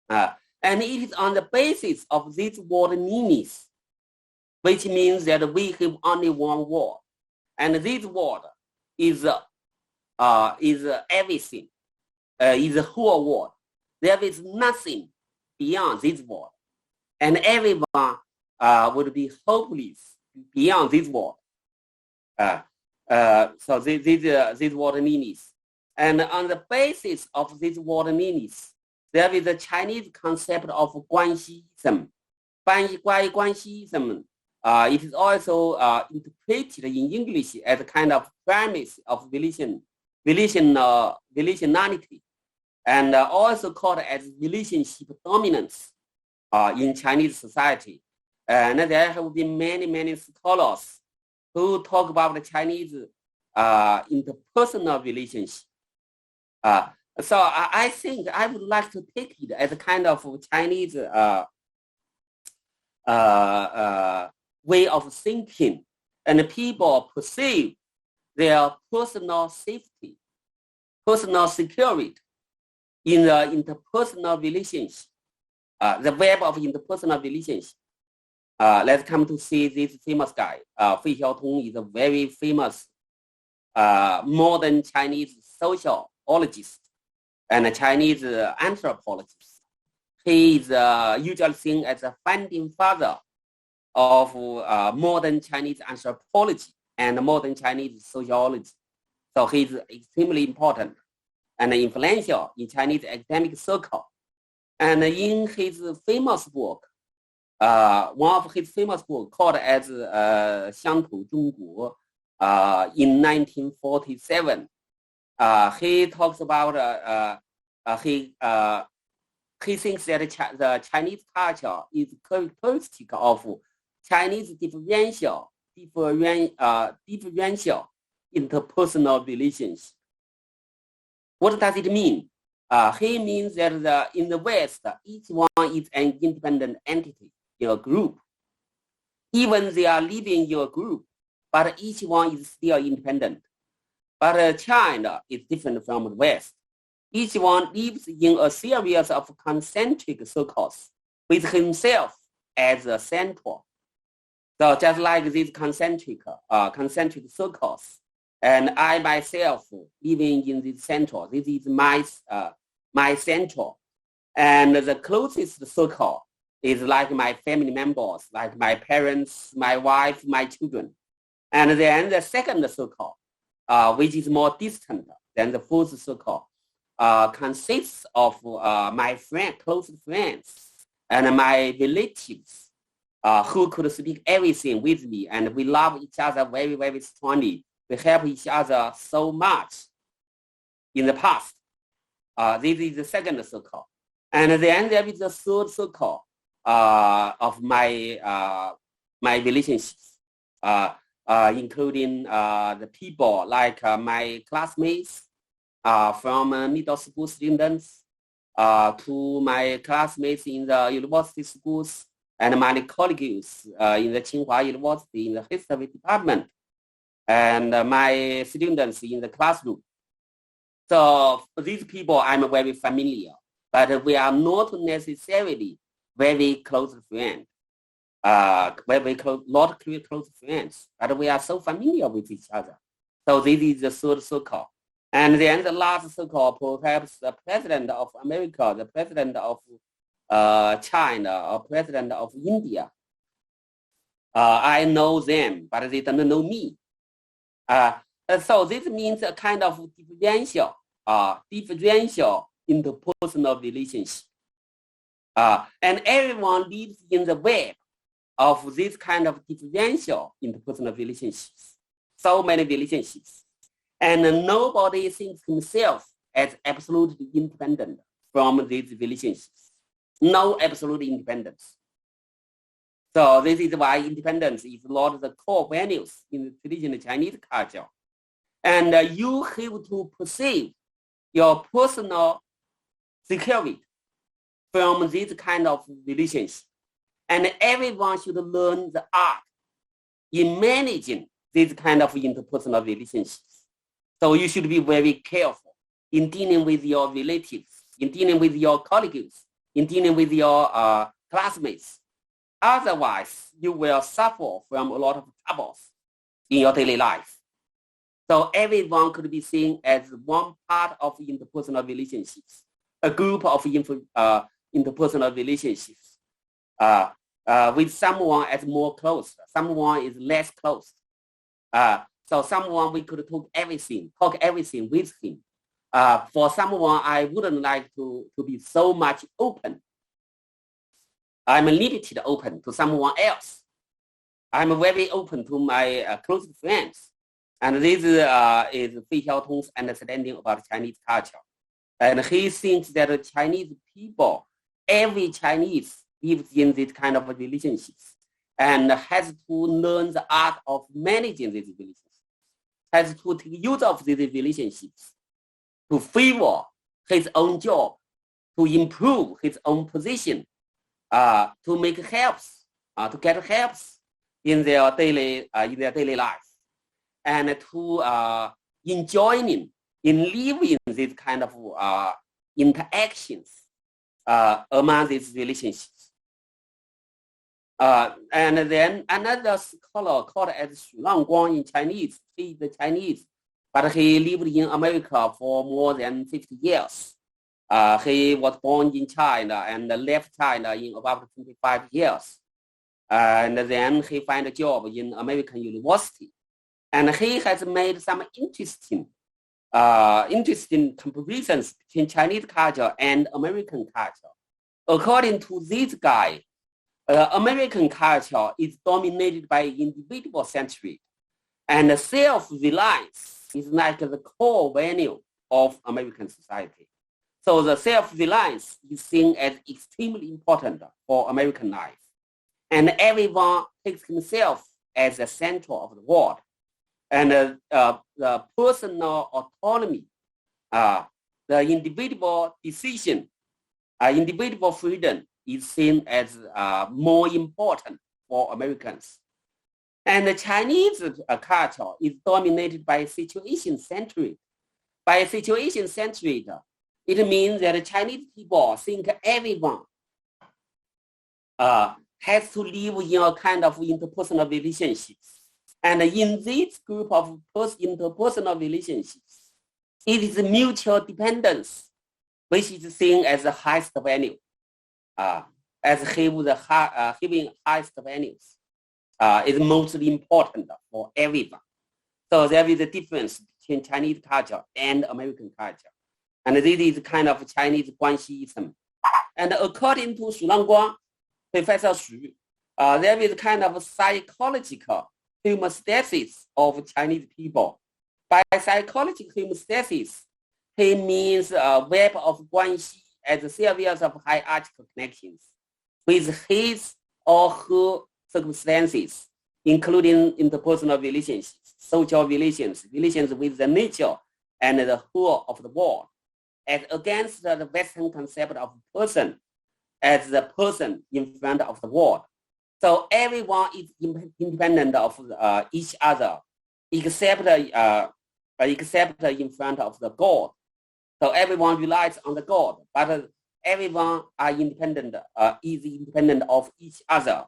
and it is on the basis of these world needs, which means that we have only one world, and this world is everything, is the whole world. There is nothing beyond this world, and everyone would be hopeless beyond this world. So this world needs, and on the basis of this world needs, there is a Chinese concept of Guanxism. Guanxism. It is also interpreted in English as a kind of premise of relationality, and also called as relationship dominance in Chinese society. And there have been many scholars who talk about the Chinese interpersonal relationship. So I think I would like to take it as a kind of Chinese way of thinking, and people perceive their personal safety, personal security in the interpersonal relationship, the web of interpersonal relationship. Let's come to see this famous guy. Fei Xiaotong is a very famous modern Chinese sociologist and a Chinese anthropologist. He is usually seen as a founding father of modern Chinese anthropology and modern Chinese sociology. So he's extremely important and influential in Chinese academic circle. And in his famous book, one of his famous books called as 乡土中国, in 1947, he talks about he thinks that the Chinese culture is characteristic of Chinese differential interpersonal relations. What does it mean? He means that in the West, each one is an independent entity in a group, Even they are living in a group, but each one is still independent. But China is different from the West. Each one lives in a series of concentric circles with himself as a center. So just like these concentric circles, and I myself living in this center, this is my center. And the closest circle is like my family members, like my parents, my wife, my children. And then the second circle, which is more distant than the fourth circle, consists of my close friends and my relatives who could speak everything with me. And we love each other very, very strongly. We help each other so much in the past. This is the second circle. And then there is the third circle of my relationships, including the people like my classmates from middle school students to my classmates in the university schools and my colleagues in the Tsinghua University in the history department and my students in the classroom. So for these people, I'm very familiar, but we are not necessarily very close friends, not close friends, but we are so familiar with each other. So this is the third circle. And then the last circle, perhaps the president of America, the president of China, or president of India. I know them, but they don't know me. So this means a kind of differential interpersonal relationship. And everyone lives in the web of this kind of differential interpersonal relationships. So many relationships. And nobody thinks himself as absolutely independent from these relationships. No absolute independence. So this is why independence is one of the core values in the traditional Chinese culture. And you have to perceive your personal security from this kind of relationship. And everyone should learn the art in managing this kind of interpersonal relationships. So you should be very careful in dealing with your relatives, in dealing with your colleagues, in dealing with your classmates. Otherwise, you will suffer from a lot of troubles in your daily life. So everyone could be seen as one part of interpersonal relationships, a group of interpersonal relationships with someone as more close, someone is less close. So someone we could talk everything with him. For someone, I wouldn't like to be so much open. I'm limited open to someone else. I'm very open to my close friends. And this is Fei Xiaotong's understanding about Chinese culture. And he thinks that Chinese people, every Chinese lives in this kind of relationships and has to learn the art of managing these relationships, has to take use of these relationships to favor his own job, to improve his own position, to make helps, to get helps in their daily life, and to enjoying in living this kind of interactions among these relationships. And then another scholar called as Xu Langguang in Chinese, he is Chinese, but he lived in America for more than 50 years. He was born in China and left China in about 25 years. And then he found a job in American University. And he has made some interesting comparisons between Chinese culture and American culture. According to this guy, American culture is dominated by individual century, and self-reliance is like the core value of American society. So the self-reliance is seen as extremely important for American life. And everyone takes himself as the center of the world. And the personal autonomy, the individual decision, individual freedom is seen as more important for Americans. And the Chinese culture is dominated by situation-centered. By situation-centered, it means that the Chinese people think everyone has to live in a kind of interpersonal relationships. And in this group of interpersonal relationships, it is mutual dependence, which is seen as the highest value, as having highest values. Is mostly important for everyone. So there is a difference between Chinese culture and American culture. And this is kind of Chinese Guanxism. And according to Xu Langguang, Professor Xu, there is kind of psychological homeostasis of Chinese people. By psychological homeostasis, he means a web of Guanxi as a series of hierarchical connections with his or her circumstances, including interpersonal relationships, social relations, relations with the nature and the whole of the world, as against the Western concept of person as the person in front of the world. So everyone is independent of each other, except in front of the God. So everyone relies on the God, but everyone is independent of each other.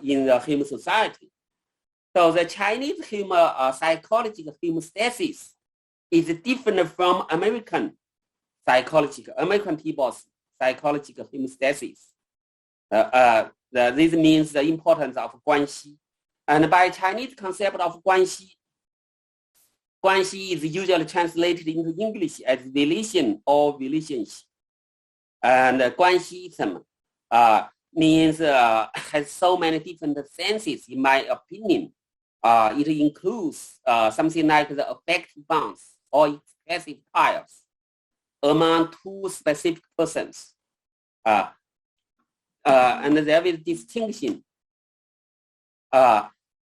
In the human society. So the Chinese psychological homeostasis is different from American people's psychological homeostasis. This means the importance of Guanxi. And by Chinese concept of Guanxi, Guanxi is usually translated into English as relation or relationship. And Guanxism means has so many different senses, in my opinion. It includes something like the affective bonds or expressive ties among two specific persons. And there is distinction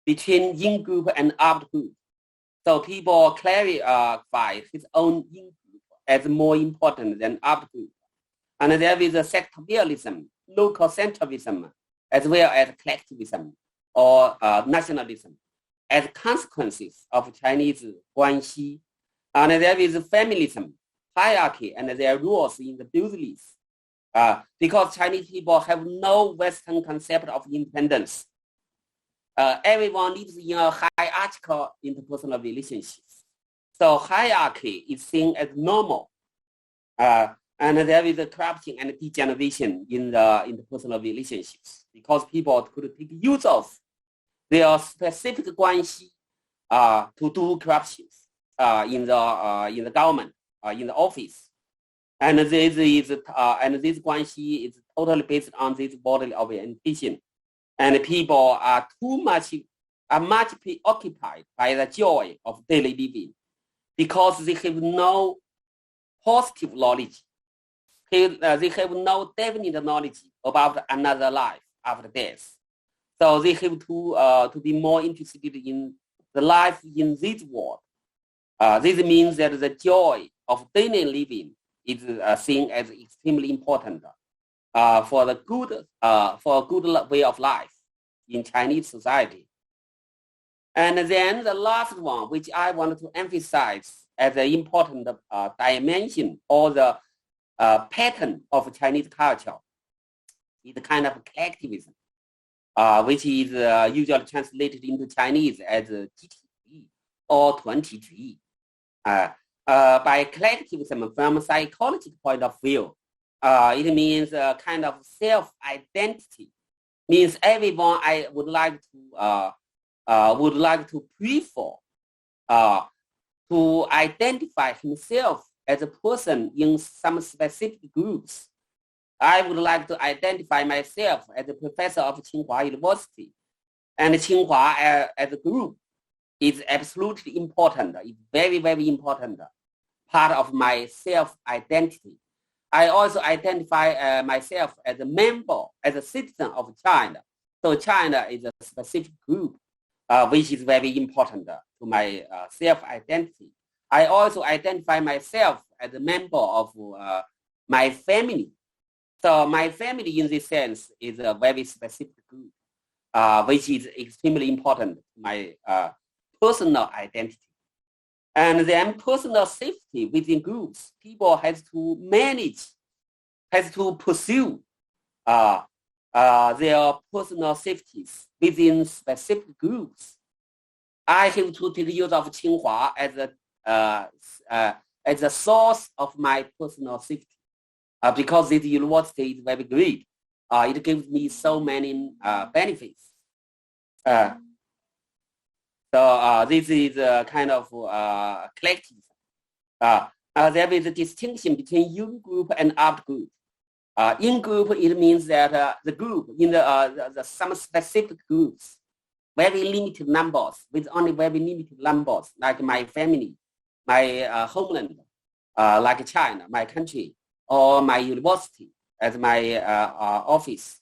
between in-group and out-group. So people clarify his own in-group as more important than out-group. And there is a sectorialism, local centralism, as well as collectivism or nationalism as consequences of Chinese Guanxi. And there is feminism, hierarchy, and their rules in the business. Because Chinese people have no Western concept of independence. Everyone lives in a hierarchical interpersonal relationships. So hierarchy is seen as normal. And there is a corruption and degeneration in the interpersonal relationships because people could take use of their specific Guanxi to do corruptions in the government, in the office. And this Guanxi is totally based on this bodily orientation. And people are much preoccupied by the joy of daily living because they have no positive knowledge. They have no definite knowledge about another life after death. So they have to be more interested in the life in this world. This means that the joy of daily living is seen as extremely important for a good way of life in Chinese society. And then the last one, which I wanted to emphasize as an important dimension or the pattern of Chinese culture, is a kind of collectivism, which is usually translated into Chinese as 集体主义 or 团体主义. By collectivism, from a psychological point of view, it means a kind of self-identity. Means everyone I would like to prefer to identify himself as a person in some specific groups. I would like to identify myself as a professor of Tsinghua University. And Tsinghua as a group is absolutely important. It's very, very important part of my self-identity. I also identify myself as a member, as a citizen of China. So China is a specific group, which is very important to my self-identity. I also identify myself as a member of my family. So my family in this sense is a very specific group. which is extremely important to my personal identity. And then personal safety within groups, people has to manage, has to pursue their personal safeties within specific groups. I have to take use of Tsinghua as a source of my personal safety because this university is very great. It gives me so many benefits. So this is a kind of collective. There is a distinction between in-group and out-group. In-group, it means that the group in some specific groups, very limited numbers, with only very limited numbers, like my family, my homeland, like China, my country, or my university as my office.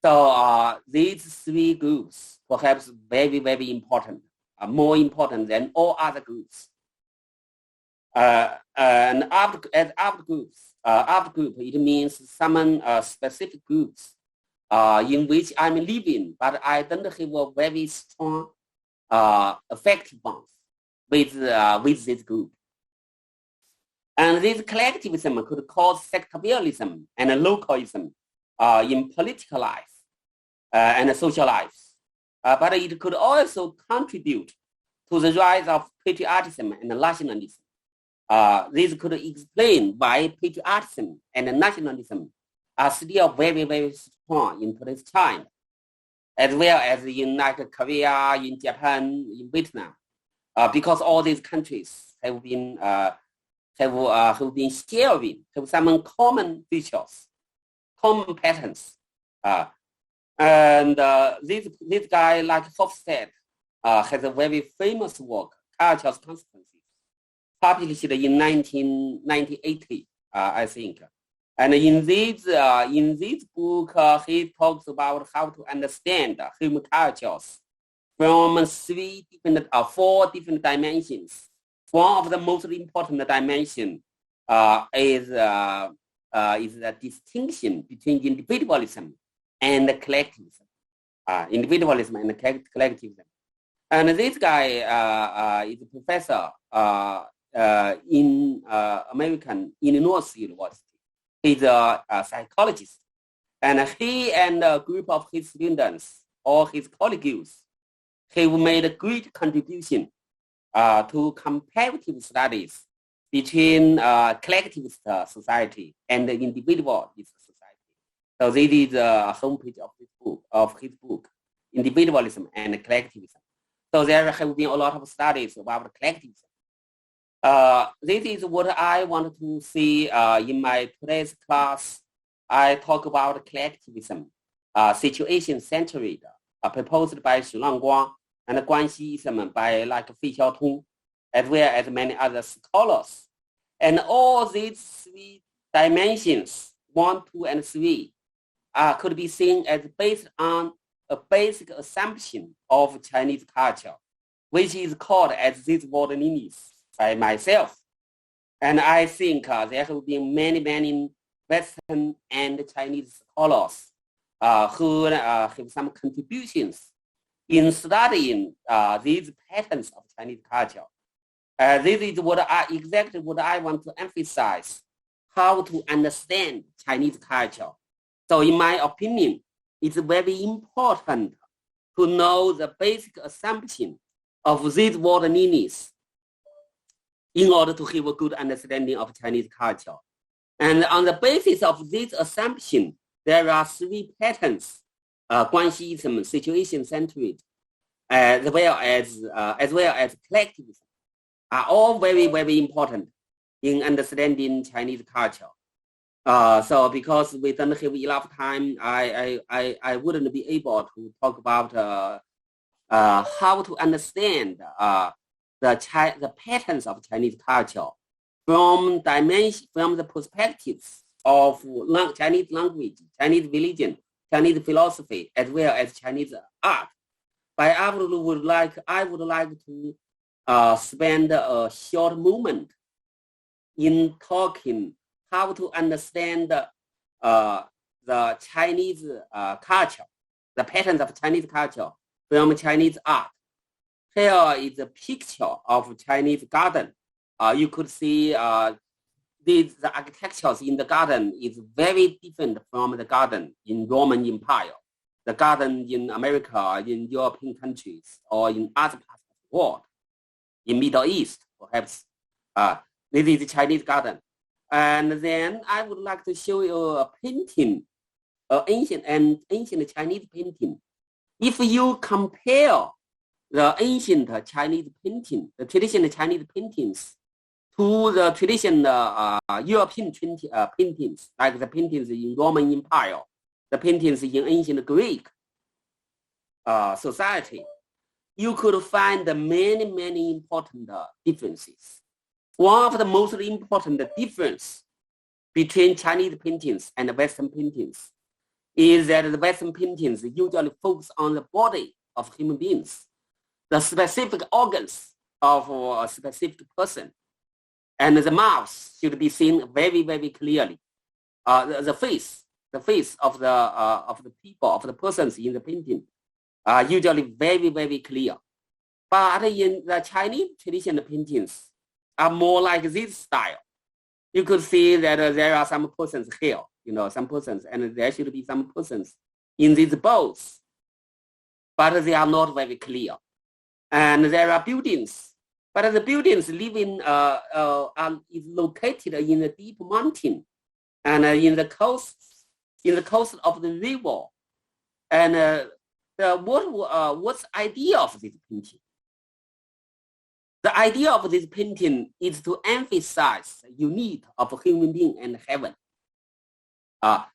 So these three groups perhaps very, very important, more important than all other groups. And after group, it means some specific groups in which I'm living, but I don't have a very strong affective bonds with this group. And this collectivism could cause sectarianism and localism in political life and social lives. But it could also contribute to the rise of patriotism and nationalism. This could explain why patriotism and nationalism are still very, very strong in today's China, as well as in like Korea, in Japan, in Vietnam, because all these countries have been sharing, have some common features, common patterns. And this guy, like Hofstede, has a very famous work, Culture's Consequences, published in 1980, I think. And in this book, he talks about how to understand human cultures from four different dimensions. One of the most important dimensions is the distinction between individualism and collectivism. Individualism and collectivism. And this guy is a professor in American Illinois University. He's a psychologist. And he and a group of his students or his colleagues have made a great contribution to comparative studies between collectivist society and the individualist society. So this is the homepage of his book, Individualism and Collectivism. So there have been a lot of studies about collectivism. This is what I want to see in my today's class. I talk about collectivism, situation-centered, proposed by Xu Langguang, and Guanxism by like Fei Xiaotong, as well as many other scholars. And all these three dimensions, 1, 2, and 3, could be seen as based on a basic assumption of Chinese culture, which is called as these world meanings by myself. And I think there have been many Western and Chinese scholars who have some contributions in studying these patterns of Chinese culture. This is exactly what I want to emphasize, how to understand Chinese culture. So in my opinion, it's very important to know the basic assumption of these world meanings in order to have a good understanding of Chinese culture. And on the basis of this assumption, there are three patterns, Guanxism, situation-centered, as well as collectivism, are all very important in understanding Chinese culture. So because we don't have enough time, I wouldn't be able to talk about how to understand the patterns of Chinese culture from the perspectives of Chinese language, Chinese religion, Chinese philosophy, as well as Chinese art. But I would like to spend a short moment in talking how to understand the Chinese culture the patterns of Chinese culture from Chinese art. Here is a picture of Chinese garden. You could see the architectures in the garden is very different from the garden in Roman Empire, the garden in America, in European countries, or in other parts of the world, in Middle East, perhaps. This is the Chinese garden. And then I would like to show you a painting, ancient Chinese painting. If you compare the ancient Chinese painting, the traditional Chinese paintings, to the traditional European paintings, like the paintings in Roman Empire, the paintings in ancient Greek society, you could find many important differences. One of the most important difference between Chinese paintings and Western paintings is that the Western paintings usually focus on the body of human beings, the specific organs of a specific person. And the mouth should be seen very clearly. The face of the people, of the persons in the painting are usually very clear. But in the Chinese traditional paintings are more like this style. You could see that there are some persons here, some persons, and there should be some persons in these bowls, but they are not very clear. And there are buildings, but the buildings is located in the deep mountain and in the coast of the river. And what's the idea of this painting? The idea of this painting is to emphasize the unity of human being and heaven.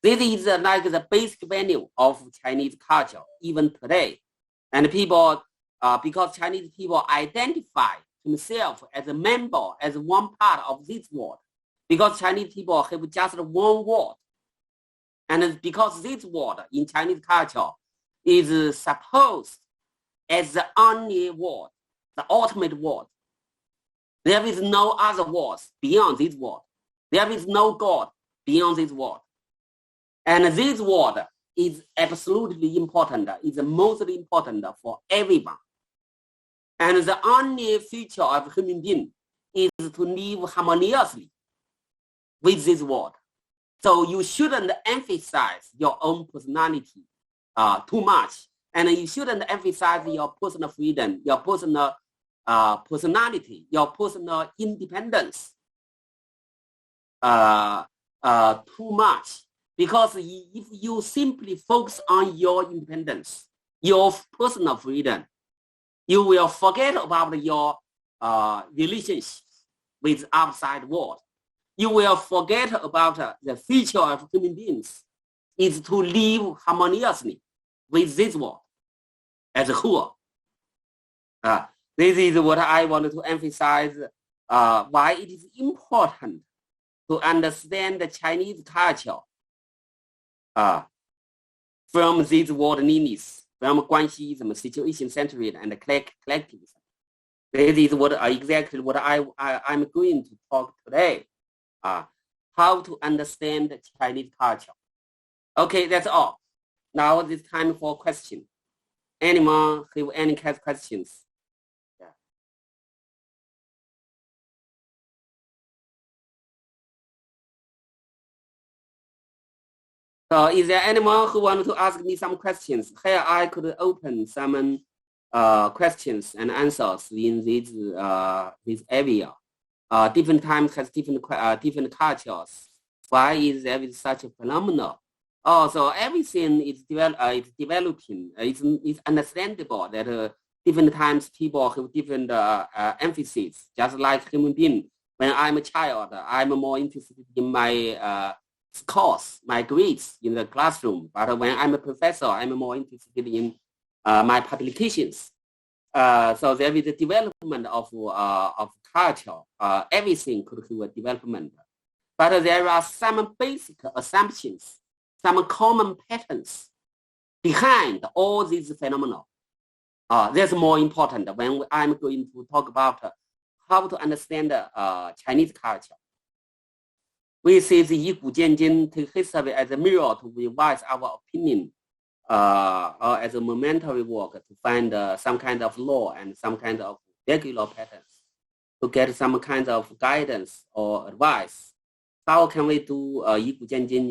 This is like the basic value of Chinese culture even today. And people, because Chinese people identify themselves as a member, as one part of this world, because Chinese people have just one word. And because this word in Chinese culture is supposed as the only word, the ultimate word. There is no other words beyond this word. There is no God beyond this word. And this word is absolutely important, is the most important for everyone. And the only feature of human being is to live harmoniously with this word. So you shouldn't emphasize your own personality too much. And you shouldn't emphasize your personal freedom, your personal personality, your personal independence too much. Because if you simply focus on your independence, your personal freedom, you will forget about your relationship with outside world. You will forget about the feature of human beings is to live harmoniously with this world as a whole. This is what I wanted to emphasize, why it is important to understand the Chinese culture from these world needs, from Guanxism, situation-centered, and collectivism. This is exactly what I'm going to talk today. How to understand the Chinese culture. Okay, that's all. Now it's time for question. Anyone have any questions? So is there anyone who wants to ask me some questions? Here I could open some questions and answers in this area. Different times has different cultures. Why is there such a phenomenon? So everything is developing. It's understandable that different times people have different emphasis. Just like human being, when I'm a child, I'm more interested in my course, my grades in the classroom. But when I'm a professor, I'm more interested in my publications. So there is a development of culture. Everything could have a development. But there are some basic assumptions, some common patterns behind all these phenomena. That's more important when I'm going to talk about how to understand Chinese culture. We see the Yi Gu Jian Jin take history as a mirror to revise our opinion or as a momentary work to find some kind of law and some kind of regular patterns to get some kind of guidance or advice. How can we do 以古鉴今